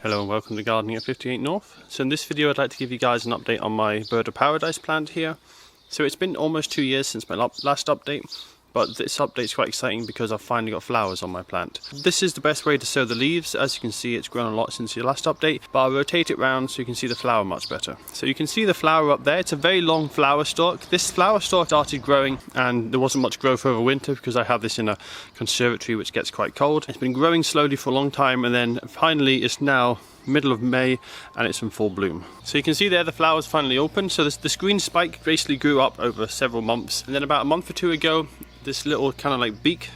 Hello and welcome to Gardening at 58 North. So in this video I'd like to give you guys an update on my bird of paradise plant here. So it's been almost 2 years since my last update, but this update's quite exciting because I've finally got flowers on my plant. This is the best way to sow the leaves. As you can see, it's grown a lot since your last update, but I'll rotate it round so you can see the flower much better. So you can see the flower up there. It's a very long flower stalk. This flower stalk started growing and there wasn't much growth over winter because I have this in a conservatory which gets quite cold. It's been growing slowly for a long time, and then finally it's now middle of May and it's in full bloom. So you can see there the flowers finally opened. So this green spike basically grew up over several months, and then about a month or two ago this little kind of like beak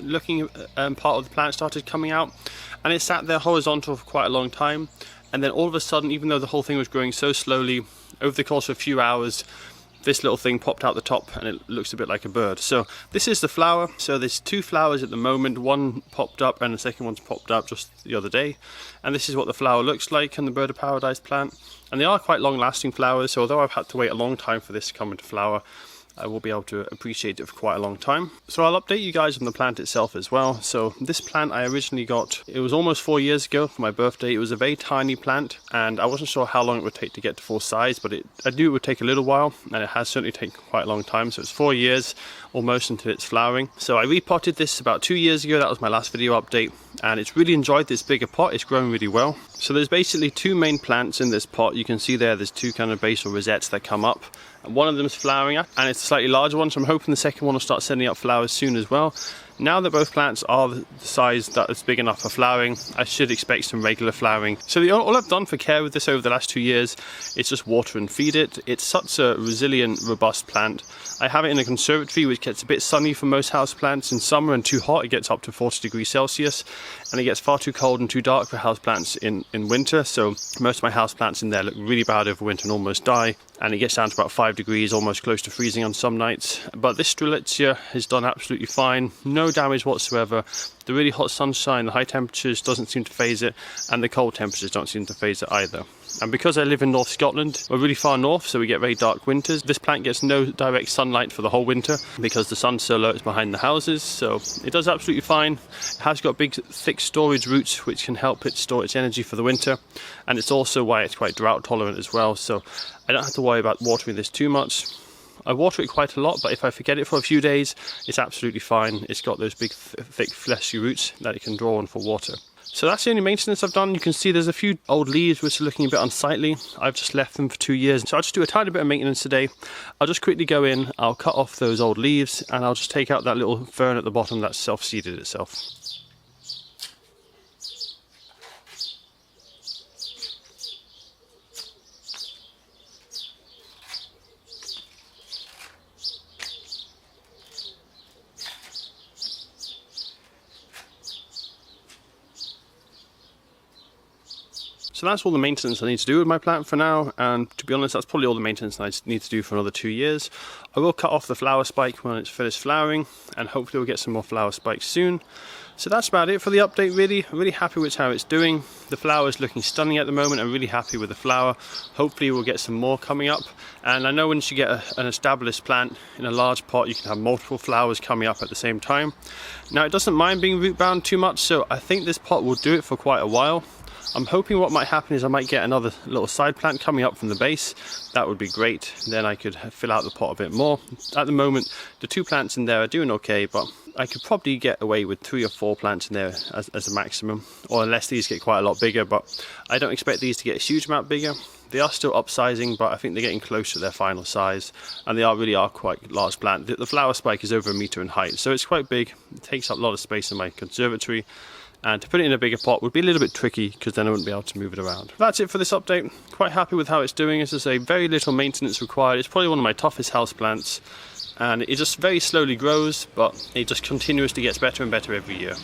looking part of the plant started coming out, and it sat there horizontal for quite a long time, and then all of a sudden, even though the whole thing was growing so slowly, over the course of a few hours this little thing popped out the top and it looks a bit like a bird. So this is the flower. So there's two flowers at the moment. One popped up and the second one's popped up just the other day, and this is what the flower looks like on the bird of paradise plant. And they are quite long lasting flowers, so although I've had to wait a long time for this to come into flower, I will be able to appreciate it for quite a long time. So I'll update you guys on the plant itself as well. So this plant I originally got, it was almost 4 years ago for my birthday. It was a very tiny plant and I wasn't sure how long it would take to get to full size, but I knew it would take a little while, and it has certainly taken quite a long time. So it's 4 years almost until it's flowering. So I repotted this about 2 years ago. That was my last video update, and it's really enjoyed this bigger pot. It's grown really well. So there's basically two main plants in this pot. You can see there's two kind of basal rosettes that come up, and one of them is flowering up, and it's a slightly larger one, so I'm hoping the second one will start sending up flowers soon as well. Now that both plants are the size that is big enough for flowering, I should expect some regular flowering. So all I've done for care with this over the last 2 years is just water and feed it. It's such a resilient, robust plant. I have it in a conservatory which gets a bit sunny for most houseplants in summer and too hot. It gets up to 40 degrees Celsius, and it gets far too cold and too dark for houseplants in winter. So most of my houseplants in there look really bad over winter and almost die, and it gets down to about 5 degrees, almost close to freezing on some nights. But this Strelitzia has done absolutely fine. No damage whatsoever. The really hot sunshine, the high temperatures doesn't seem to phase it, and the cold temperatures don't seem to phase it either. And because I live in North Scotland, we're really far north, so we get very dark winters. This plant gets no direct sunlight for the whole winter because the sun's so low it's behind the houses, so it does absolutely fine. It has got big thick storage roots which can help it store its energy for the winter, and it's also why it's quite drought tolerant as well, so I don't have to worry about watering this too much. I water it quite a lot, but if I forget it for a few days, it's absolutely fine. It's got those big, thick, fleshy roots that it can draw on for water. So that's the only maintenance I've done. You can see there's a few old leaves which are looking a bit unsightly. I've just left them for 2 years. So I'll just do a tiny bit of maintenance today. I'll just quickly go in, I'll cut off those old leaves, and I'll just take out that little fern at the bottom that's self-seeded itself. So that's all the maintenance I need to do with my plant for now, and to be honest that's probably all the maintenance I need to do for another 2 years. I will cut off the flower spike when it's finished flowering, and hopefully we'll get some more flower spikes soon. So that's about it for the update really. I'm really happy with how it's doing. The flower is looking stunning at the moment. I'm really happy with the flower. Hopefully we'll get some more coming up, and I know once you get an established plant in a large pot you can have multiple flowers coming up at the same time. Now it doesn't mind being root bound too much, so I think this pot will do it for quite a while. I'm hoping what might happen is I might get another little side plant coming up from the base. That would be great. Then I could fill out the pot a bit more. At the moment, the two plants in there are doing okay, but I could probably get away with 3 or 4 plants in there as a maximum, or unless these get quite a lot bigger, but I don't expect these to get a huge amount bigger. They are still upsizing, but I think they're getting close to their final size, and they really are quite large plant. The flower spike is over 1 meter in height, so it's quite big. It takes up a lot of space in my conservatory, and to put it in a bigger pot would be a little bit tricky because then I wouldn't be able to move it around. That's it for this update. Quite happy with how it's doing. As I say, very little maintenance required. It's probably one of my toughest houseplants, and it just very slowly grows, but it just continuously gets better and better every year.